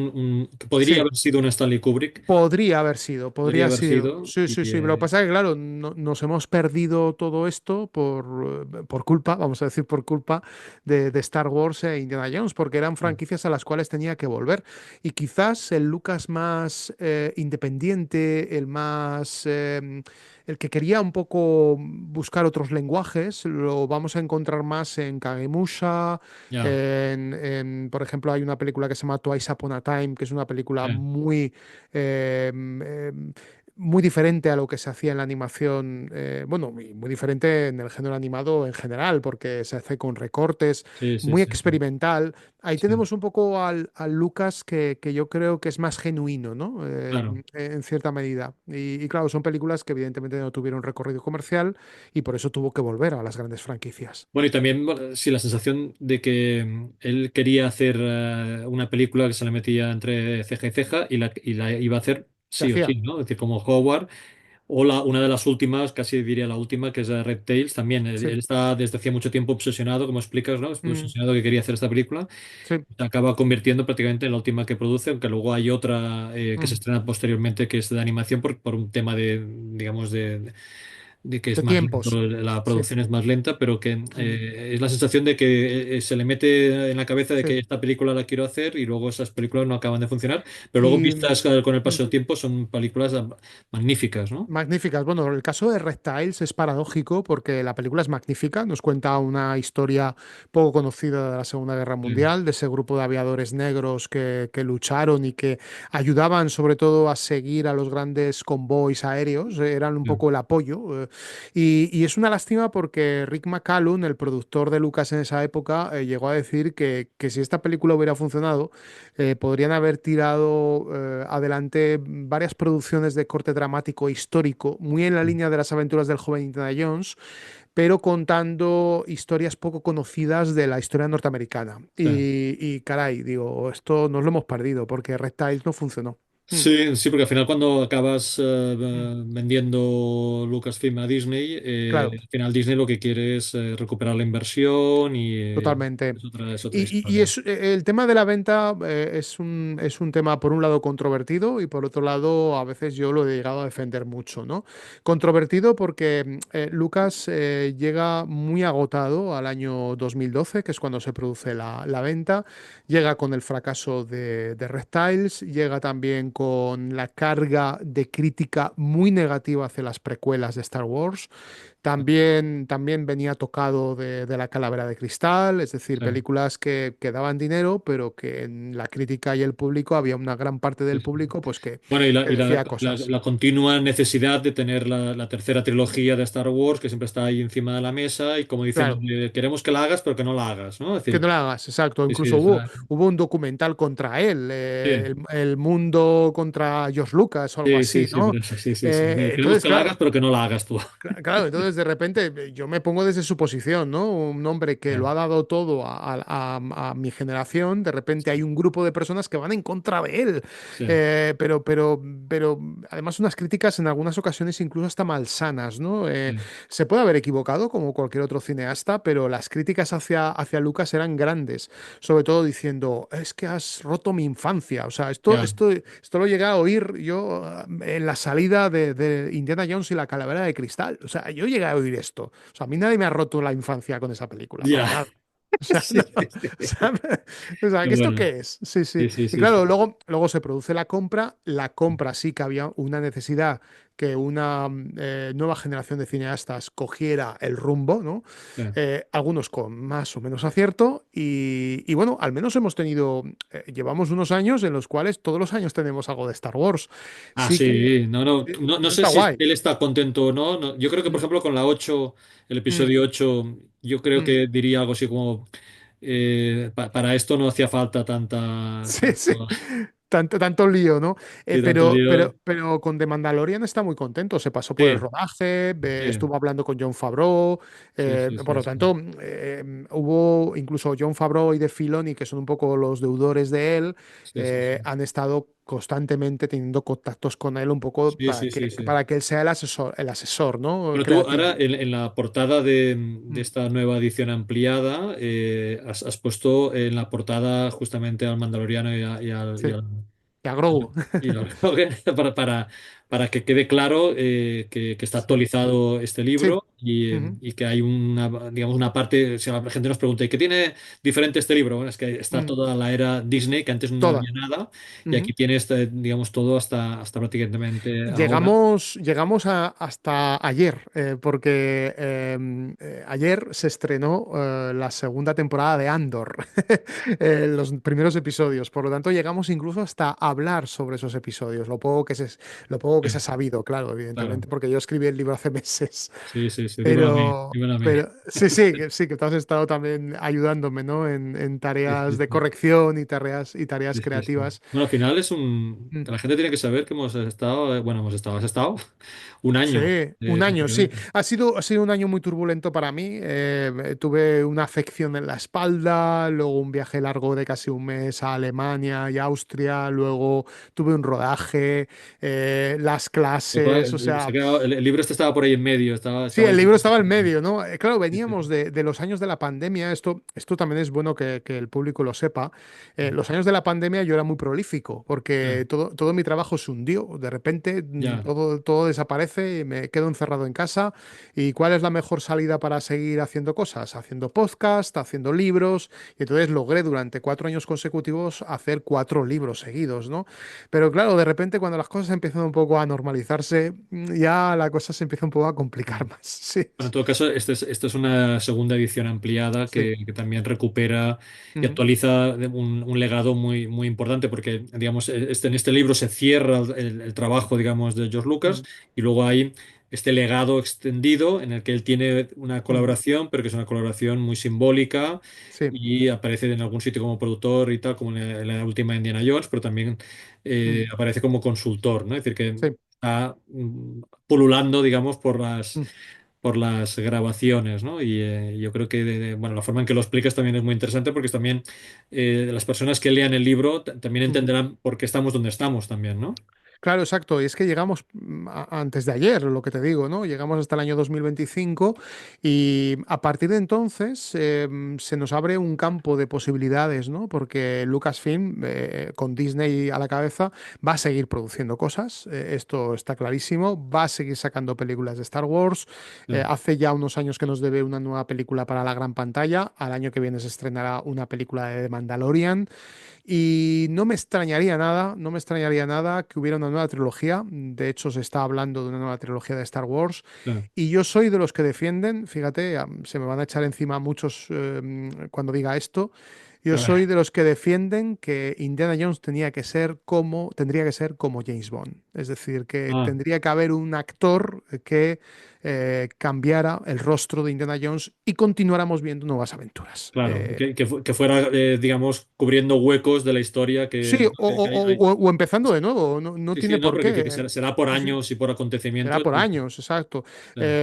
que podría Sí, haber sido un Stanley Kubrick, podría haber sido, podría podría haber ser. sido, Sí, y sí, sí. Pero lo que pasa es que, claro, nos hemos perdido todo esto por culpa, vamos a decir, por culpa de Star Wars e Indiana Jones, porque eran franquicias a las cuales tenía que volver. Y quizás el Lucas más independiente, el que quería un poco buscar otros lenguajes, lo vamos a encontrar más en Kagemusha. ya, Por ejemplo, hay una película que se llama Twice Upon a Time, que es una película ya, eh, eh, muy diferente a lo que se hacía en la animación, bueno, muy diferente en el género animado en general, porque se hace con recortes, sí, sí, muy sí, sí, experimental. Ahí sí, tenemos un poco al Lucas que yo creo que es más genuino, ¿no? claro. En cierta medida. Y claro, son películas que evidentemente no tuvieron recorrido comercial y por eso tuvo que volver a las grandes franquicias. Bueno, y también, bueno, sí, la sensación de que él quería hacer una película que se le metía entre ceja y ceja y la iba a hacer Se sí o hacía. sí, ¿no? Es decir, como Howard, o una de las últimas, casi diría la última, que es Red Tails, también. Sí. Él está desde hacía mucho tiempo obsesionado, como explicas, ¿no? Mm, Obsesionado que quería hacer esta película. sí. Se acaba convirtiendo prácticamente en la última que produce, aunque luego hay otra que se Mm, estrena posteriormente que es de animación por un tema de, digamos, de que es de más lento, tiempos. la Sí, producción es más lenta, pero que mm, es la sensación de que se le mete en la cabeza de sí. que esta película la quiero hacer y luego esas películas no acaban de funcionar, pero luego Y vistas con el mm, paso del tiempo son películas magníficas, ¿no? magníficas. Bueno, el caso de Reptiles es paradójico porque la película es magnífica, nos cuenta una historia poco conocida de la Segunda Guerra Sí, Mundial, de ese grupo de aviadores negros que lucharon y que ayudaban sobre todo a seguir a los grandes convoys aéreos, eran un sí, poco el apoyo. Y es una lástima porque Rick McCallum, el productor de Lucas en esa época, llegó a decir que si esta película hubiera funcionado, podrían haber tirado adelante varias producciones de corte dramático e histórico, muy en la línea de las aventuras del joven Indiana Jones, pero contando historias poco conocidas de la historia norteamericana. sí. Y caray, digo, esto nos lo hemos perdido porque Reptiles no funcionó. Mm, Sí, sí, porque al final cuando acabas mm, vendiendo Lucasfilm a Disney, claro. al final Disney lo que quiere es recuperar la inversión y Totalmente. es otra Y historia. el tema de la venta es un tema, por un lado, controvertido y por otro lado, a veces yo lo he llegado a defender mucho, ¿no? Controvertido porque Lucas llega muy agotado al año 2012, que es cuando se produce la venta, llega con el fracaso de Reptiles, llega también con la carga de crítica muy negativa hacia las precuelas de Star Wars. También venía tocado de La Calavera de Cristal, es decir, Sí, películas que daban dinero, pero que en la crítica y el público había una gran parte sí, del sí. público pues Bueno, que decía cosas. la continua necesidad de tener la tercera trilogía de Star Wars que siempre está ahí encima de la mesa y como diciendo, Claro, queremos que la hagas, pero que no la hagas, ¿no? Es que no decir, la hagas, exacto. sí, sí, Incluso hubo un documental contra él, sí, el mundo contra George Lucas o algo sí, sí, así, sí, por ¿no? eso, sí, sí, sí. Queremos Entonces, que la hagas, claro. pero que no la hagas tú. Claro, entonces de repente yo me pongo desde su posición, ¿no? Un hombre que lo Ya, ha dado todo a mi generación, de repente hay un grupo de personas que van en contra de él. sí, Pero además unas críticas en algunas ocasiones incluso hasta malsanas, ¿no? sí, Se puede haber equivocado como cualquier otro cineasta, pero las críticas hacia Lucas eran grandes, sobre todo diciendo, es que has roto mi infancia. O sea, ya. esto lo llegué a oír yo en la salida de Indiana Jones y la Calavera de Cristal. O sea, yo llegué a oír esto. O sea, a mí nadie me ha roto la infancia con esa película, para Ya, nada. O sea, sí, no. sí, O sí. sea, o sea, Qué ¿que esto bueno. qué es? Sí, sí. Sí, sí, Y sí, claro, sí. luego se produce la compra. La compra sí que había una necesidad que una nueva generación de cineastas cogiera el rumbo, ¿no? Sí. Algunos con más o menos acierto. Y bueno, al menos hemos tenido, llevamos unos años en los cuales todos los años tenemos algo de Star Wars. Ah, Sí que sí, no, no, sí, no, no eso sé está si guay. él está contento o no. Yo creo que, por Mm, ejemplo, con la 8 el mm, episodio 8 yo creo mm. que diría algo así como, para esto no hacía falta tanta, Sí, sí. tanto, Tanto lío, ¿no? sí, tanto lío. Pero con The Mandalorian está muy contento. Se pasó por el Sí, rodaje, sí, estuvo hablando con John Favreau. sí, sí, Por sí, lo sí. tanto, hubo incluso John Favreau y de Filoni, que son un poco los deudores de él, Sí, sí, sí. han estado constantemente teniendo contactos con él un poco Sí, sí, sí, sí. para que él sea el asesor, ¿no? Bueno, tú ahora Creativo. en la portada de Mm, esta nueva edición ampliada has puesto en la portada justamente al Mandaloriano sí, y a Grogu. y al Rogue para que quede claro que está Sí, actualizado este sí. libro Ujú, y que hay una, digamos, una parte, si la gente nos pregunta, ¿y qué tiene diferente este libro? Bueno, es que está mm, toda la era Disney, que antes no toda. había nada, y Ujú. aquí tienes, digamos, todo hasta prácticamente ahora. Llegamos hasta ayer, porque ayer se estrenó la segunda temporada de Andor, los primeros episodios. Por lo tanto, llegamos incluso hasta hablar sobre esos episodios, lo poco que se ha sabido, claro, Claro. evidentemente, porque yo escribí el libro hace meses. Sí, sí, sí, dímelo a mí, Pero, dímelo a mí. pero sí, que tú has estado también ayudándome, ¿no? En Sí, sí, tareas de sí, corrección y tareas sí, sí, sí. creativas. Bueno, al final Mm. que la gente tiene que saber que hemos estado, has estado un Sí, año, un año, sí. prácticamente. Ha sido un año muy turbulento para mí. Tuve una afección en la espalda, luego un viaje largo de casi un mes a Alemania y Austria, luego tuve un rodaje, las clases, o Se sea, ha quedado- el libro este estaba por ahí en medio, sí, estaba ahí libro estaba en medio, ¿no? Claro, veníamos de los años de la pandemia, esto también es bueno que el público lo sepa. Los años de la pandemia yo era muy prolífico, Ya, porque todo mi trabajo se hundió. De repente ya, todo desaparece y me quedo encerrado en casa. ¿Y cuál es la mejor salida para seguir haciendo cosas? Haciendo podcast, haciendo libros. Y entonces logré durante 4 años consecutivos hacer 4 libros seguidos, ¿no? Pero claro, de repente cuando las cosas empiezan un poco a normalizarse, ya la cosa se empieza un poco a complicar ya. más. Sí, Bueno, en todo caso, esta es una segunda edición ampliada sí. que también recupera y Ujú, actualiza un legado muy importante, porque, digamos, en este libro se cierra el trabajo, digamos, de George Lucas, ujú, y luego hay este legado extendido en el que él tiene una ujú. colaboración, pero que es una colaboración muy simbólica Sí, y aparece en algún sitio como productor y tal, como en la última Indiana Jones, pero también ujú, aparece como consultor, ¿no? Es decir, que sí. está pululando, digamos, Mm, por las grabaciones, ¿no? Y yo creo que, bueno, la forma en que lo explicas también es muy interesante porque también las personas que lean el libro también mm. entenderán por qué estamos donde estamos también, ¿no? Claro, exacto. Y es que llegamos antes de ayer, lo que te digo, ¿no? Llegamos hasta el año 2025 y a partir de entonces se nos abre un campo de posibilidades, ¿no? Porque Lucasfilm, con Disney a la cabeza, va a seguir produciendo cosas. Esto está clarísimo. Va a seguir sacando películas de Star Wars. Claro, Hace ya unos años que nos debe una nueva película para la gran pantalla. Al año que viene se estrenará una película de The Mandalorian. Y no me extrañaría nada, no me extrañaría nada que hubiera una nueva trilogía. De hecho, se está hablando de una nueva trilogía de Star Wars. claro, Y yo soy de los que defienden, fíjate, se me van a echar encima muchos cuando diga esto. Yo soy de los que defienden que Indiana Jones tendría que ser como James Bond. Es decir, que ah, tendría que haber un actor que cambiara el rostro de Indiana Jones y continuáramos viendo nuevas aventuras. claro, que fuera, digamos, cubriendo huecos de la historia Sí, que, o empezando de nuevo, no, no sí, tiene sí, no, por porque qué. será por Sí, sí. años y por Será acontecimientos. por años, exacto. Claro,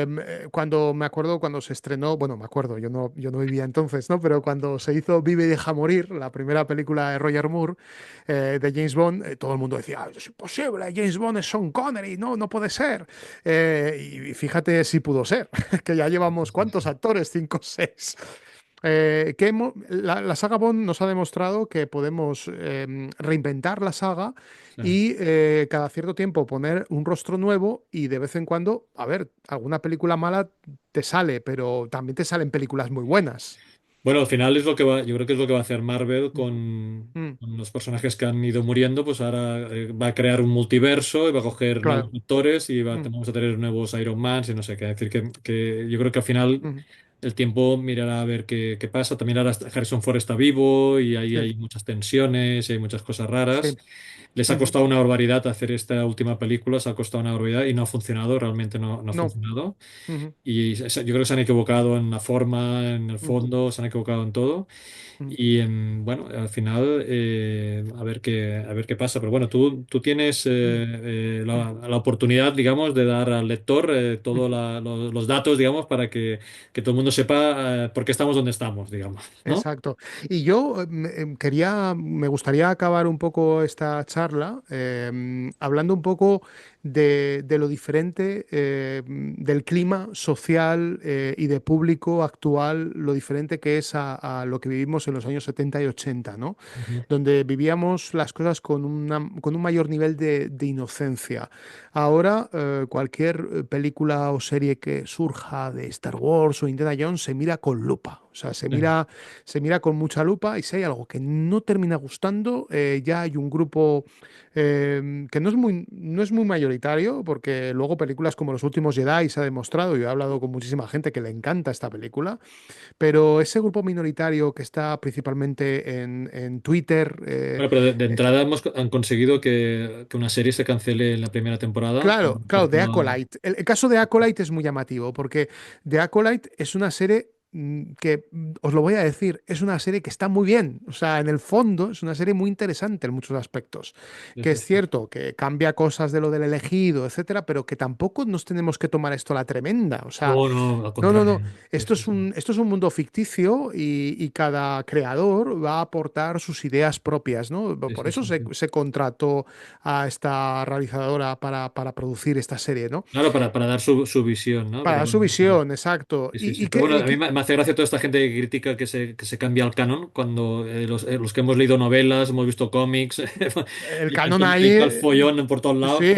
Cuando me acuerdo cuando se estrenó, bueno, me acuerdo, yo no vivía entonces, ¿no? Pero cuando se hizo Vive y deja morir, la primera película de Roger Moore, de James Bond, todo el mundo decía: "Ah, es imposible, James Bond es Sean Connery, no, no puede ser". Y fíjate si pudo ser, que ya llevamos sí, cuántos sí, actores, cinco, seis. La saga Bond nos ha demostrado que podemos reinventar la saga claro. y cada cierto tiempo poner un rostro nuevo y de vez en cuando, a ver, alguna película mala te sale, pero también te salen películas muy buenas. Bueno, al final es lo que va, yo creo que es lo que va a hacer Marvel Mm, mm, con los personajes que han ido muriendo, pues ahora va a crear un multiverso y va a coger nuevos claro. actores y Mm, vamos a tener nuevos Iron Mans y no sé qué. Es decir, que yo creo que al final mm, el tiempo mirará a ver qué pasa. También ahora Harrison Ford está vivo y ahí sí, hay muchas tensiones y hay muchas cosas raras. sí. Les ha Ujú, costado una barbaridad hacer esta última película, se ha costado una barbaridad y no ha funcionado, realmente no ha no. funcionado. Ujú, Y yo creo que se han equivocado en la forma, en el ujú, fondo, se han equivocado en todo. ujú, Y bueno, al final, a ver qué pasa. Pero bueno, tú tienes ujú, la oportunidad, digamos, de dar al lector ujú. todos los datos, digamos, para que todo el mundo sepa por qué estamos donde estamos, digamos, ¿no? Exacto. Y yo me gustaría acabar un poco esta charla hablando un poco de lo diferente del clima social y de público actual, lo diferente que es a lo que vivimos en los años 70 y 80, ¿no? Ujú, Donde vivíamos las cosas con un mayor nivel de inocencia. Ahora, cualquier película o serie que surja de Star Wars o Indiana Jones se mira con lupa. O sea, sí, se mira con mucha lupa y si hay algo que no termina gustando, ya hay un grupo que no es muy mayoritario, porque luego películas como Los Últimos Jedi se ha demostrado, yo he hablado con muchísima gente que le encanta esta película, pero ese grupo minoritario que está principalmente en Twitter, bueno, pero de entrada han conseguido que una serie se cancele en la primera temporada claro, por claro, The toda... Acolyte. El caso de Acolyte es muy llamativo porque The Acolyte es una serie. que os lo voy a decir, es una serie que está muy bien. O sea, en el fondo es una serie muy interesante en muchos aspectos. Sí, Que sí, es sí. cierto que cambia cosas de lo del elegido, etcétera, pero que tampoco nos tenemos que tomar esto a la tremenda. O sea, No, no, al no, no, no. contrario. Sí, sí, sí. Esto es un mundo ficticio y cada creador va a aportar sus ideas propias, ¿no? Sí, Por sí, eso sí, sí. se contrató a esta realizadora para producir esta serie, ¿no? Claro, para dar su visión, ¿no? Para su visión, exacto. Sí, sí, sí. Pero bueno, a mí me hace gracia toda esta gente que critica que se cambia el canon cuando los que hemos leído novelas, hemos visto cómics, El canon ahí, hay tal follón por todos lados. sí,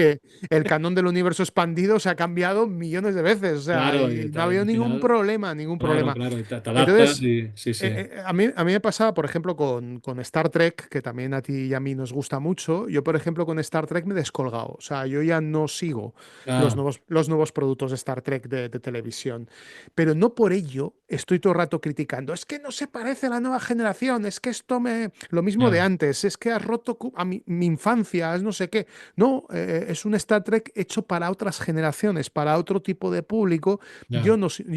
el canon del universo expandido se ha cambiado millones de veces, o sea, Claro, y y no ha habido al ningún final, problema, ningún claro, problema. claro, y te adaptas Entonces, y sí, sí. a mí me pasa, por ejemplo, con Star Trek, que también a ti y a mí nos gusta mucho. Yo, por ejemplo, con Star Trek me he descolgado. O sea, yo ya no sigo Ah, los nuevos productos de Star Trek de televisión. Pero no por ello estoy todo el rato criticando. Es que no se parece a la nueva generación, es que esto me... Lo mismo de ya, antes, es que has roto a mi infancia, es no sé qué. No, es un Star Trek hecho para otras generaciones, para otro tipo de público. ya. Yo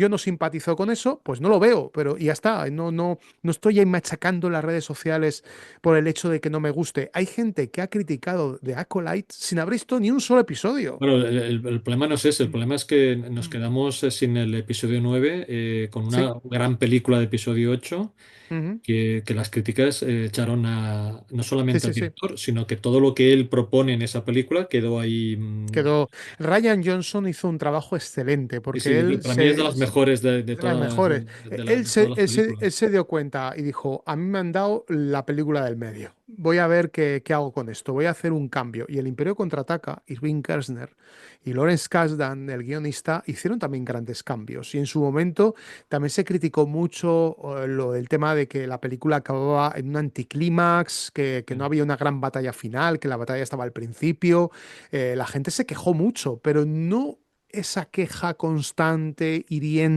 no simpatizo con eso, pues no lo veo, pero y ya está. No estoy ahí machacando las redes sociales por el hecho de que no me guste. Hay gente que ha criticado de Acolyte sin haber visto ni un solo episodio. Bueno, el problema no es ese, el Mm, problema es que nos mm. quedamos sin el episodio 9 con Sí. una gran película de episodio 8 Ujú. que las críticas echaron no Sí, solamente al sí, sí. director, sino que todo lo que él propone en esa película quedó ahí. Quedó. Ryan Johnson hizo un trabajo excelente Sí, porque sí, él para mí es de las mejores de las mejores. de todas las Él películas. se dio cuenta y dijo, a mí me han dado la película del medio. Voy a ver qué hago con esto. Voy a hacer un cambio. Y el Imperio Contraataca, Irving Kershner y Lawrence Kasdan, el guionista, hicieron también grandes cambios. Y en su momento también se criticó mucho lo del tema de que la película acababa en un anticlímax, que no había una gran batalla final, que la batalla estaba al principio. La gente se quejó mucho, pero no esa queja constante,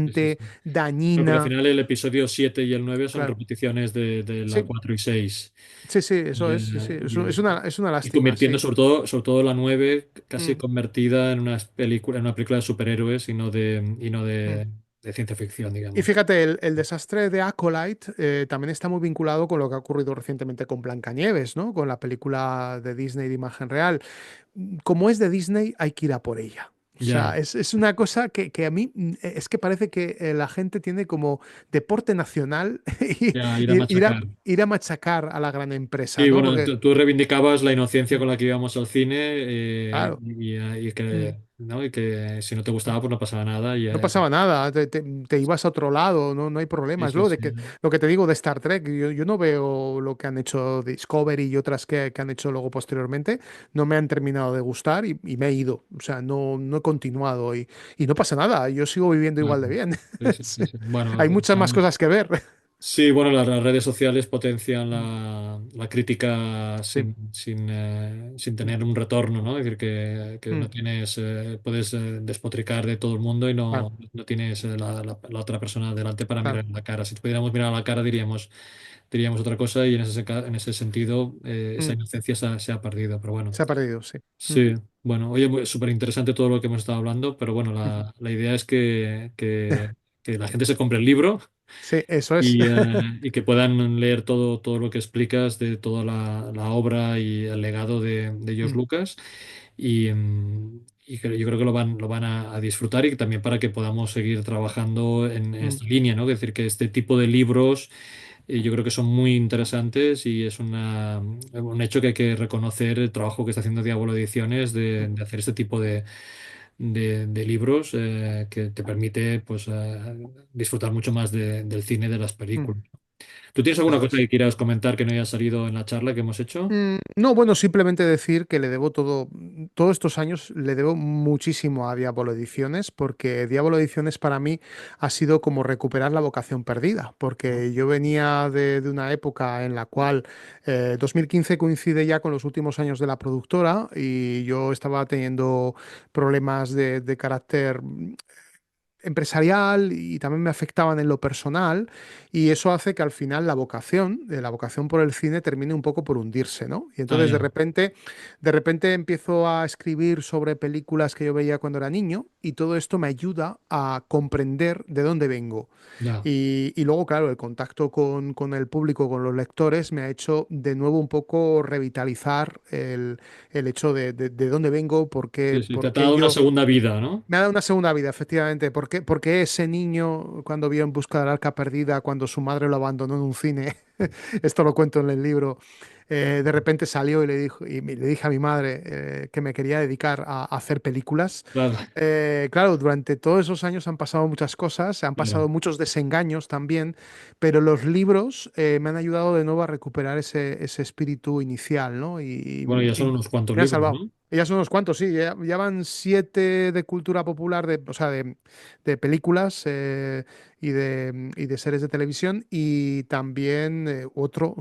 Sí, sí, hiriente, sí. Bueno, pero al dañina. final el episodio 7 y el 9 son Claro, repeticiones de la sí, 4 y 6. sí, sí, eso es, sí, sí, es una Y lástima, convirtiendo sí. sobre todo la 9 casi Mm, convertida en en una película de superhéroes y no mm. de ciencia ficción, Y digamos. fíjate, el desastre de Acolyte también está muy vinculado con lo que ha ocurrido recientemente con Blancanieves, ¿no? Con la película de Disney de imagen real. Como es de Disney, hay que ir a por ella. O Ya, sea, es una cosa que a mí es que parece que la gente tiene como deporte nacional ya ir a machacar. ir a machacar a la gran empresa, Sí, ¿no? bueno, Porque, tú reivindicabas la inocencia mm, con la que íbamos al cine claro, y mm, que, ¿no? Y que si no te mm, gustaba, pues no pasaba nada. no pasaba nada, te ibas a otro lado, no hay Sí, problema. Es sí, sí. lo que te digo de Star Trek. Yo no veo lo que han hecho Discovery y otras que han hecho luego posteriormente. No me han terminado de gustar y me he ido. O sea, no he continuado y no pasa nada. Yo sigo viviendo igual de Claro. bien. Sí, sí, Sí. sí, sí. Bueno, Hay muchas más cosas que ver. sí, bueno, las redes sociales potencian Mm, la crítica sí. sin Mm, tener un retorno, ¿no? Es decir, que no mm, tienes, puedes despotricar de todo el mundo y claro, no tienes la otra persona delante para mirar claro. en la cara. Si pudiéramos mirar a la cara, diríamos otra cosa y en ese sentido esa Mm, inocencia se ha perdido. Pero bueno, se ha perdido, sí. Mm, sí, bueno, oye, súper interesante todo lo que hemos estado hablando, pero bueno, ujú. la idea es que la gente se compre el libro Sí, eso es. y que puedan leer todo lo que explicas de toda la obra y el legado de George Mm, Lucas y que yo creo que lo van a disfrutar y que también para que podamos seguir trabajando en mm, esta línea, ¿no? Es decir, que este tipo de libros yo creo que son muy interesantes y es un hecho que hay que reconocer el trabajo que está haciendo Diablo Ediciones mm, de hacer este tipo de libros que te permite pues, disfrutar mucho más del cine y de las mm. películas. ¿Tú tienes alguna Eso cosa es. que quieras comentar que no haya salido en la charla que hemos hecho? No, bueno, simplemente decir que le debo todos estos años le debo muchísimo a Diablo Ediciones, porque Diablo Ediciones para mí ha sido como recuperar la vocación perdida, porque yo venía de una época en la cual 2015 coincide ya con los últimos años de la productora y yo estaba teniendo problemas de carácter empresarial y también me afectaban en lo personal y eso hace que al final la vocación por el cine termine un poco por hundirse, ¿no? Y Ah, entonces ya, de repente empiezo a escribir sobre películas que yo veía cuando era niño y todo esto me ayuda a comprender de dónde vengo. ya. Y luego, claro, el contacto con el público, con los lectores, me ha hecho de nuevo un poco revitalizar el hecho de dónde vengo, Sí, sí, te por ha qué dado una yo. segunda vida, ¿no? Me ha dado una segunda vida, efectivamente. Por qué ese niño, cuando vio En busca del arca perdida, cuando su madre lo abandonó en un cine, esto lo cuento en el libro, de repente salió y le dije a mi madre que me quería dedicar a hacer películas? Claro, Claro, durante todos esos años han pasado muchas cosas, se han pasado claro. muchos desengaños también, pero los libros me han ayudado de nuevo a recuperar ese espíritu inicial, ¿no? Bueno, ya Y son unos cuantos me han libros, salvado. ¿no? Ya son unos cuantos, sí, ya van 7 de cultura popular, o sea, de películas y de series de televisión, y también otro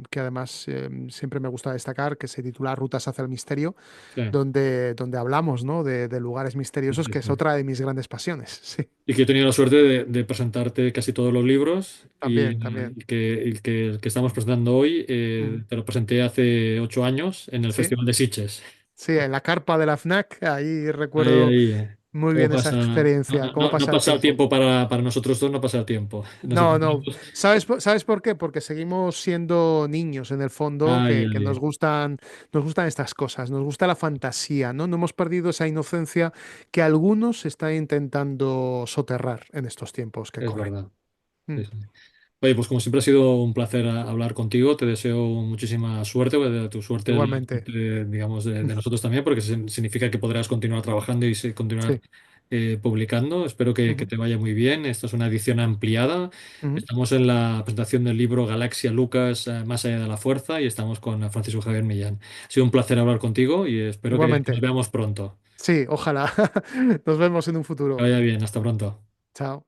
que además siempre me gusta destacar, que se titula Rutas hacia el misterio, Sí, donde hablamos, ¿no? De lugares sí, misteriosos, sí, que es sí. otra de mis grandes pasiones. Sí, Y que he tenido la suerte de presentarte casi todos los libros también, también. y que el que estamos presentando hoy Ujú. te lo presenté hace 8 años en el Sí, Festival de Sitges. sí, en la carpa de la FNAC, ahí Ahí, recuerdo ahí. muy ¿Cómo bien esa pasa? No, experiencia, no, cómo no pasa ha el pasado el tiempo. tiempo para nosotros dos, no ha pasado el tiempo. Nos No, no. encontramos. ¿Sabes por qué? Porque seguimos siendo niños en el fondo, Ay, que ay, nos gustan estas cosas, nos gusta la fantasía, ¿no? No hemos perdido esa inocencia que algunos están intentando soterrar en estos tiempos que es corren. verdad. Mm, Sí, sí. Oye, pues como siempre ha sido un placer hablar contigo. Te deseo muchísima suerte, de tu suerte, igualmente. digamos, de Mm, nosotros también, porque significa que podrás continuar trabajando y continuar sí. publicando. Espero que Ujú, te vaya muy bien. Esta es una edición ampliada. ujú. Estamos en la presentación del libro Galaxia Lucas, más allá de la fuerza, y estamos con Francisco Javier Millán. Ha sido un placer hablar contigo y espero que nos Igualmente. veamos pronto. Sí, ojalá. Nos vemos en un Que futuro. vaya bien, hasta pronto. Chao.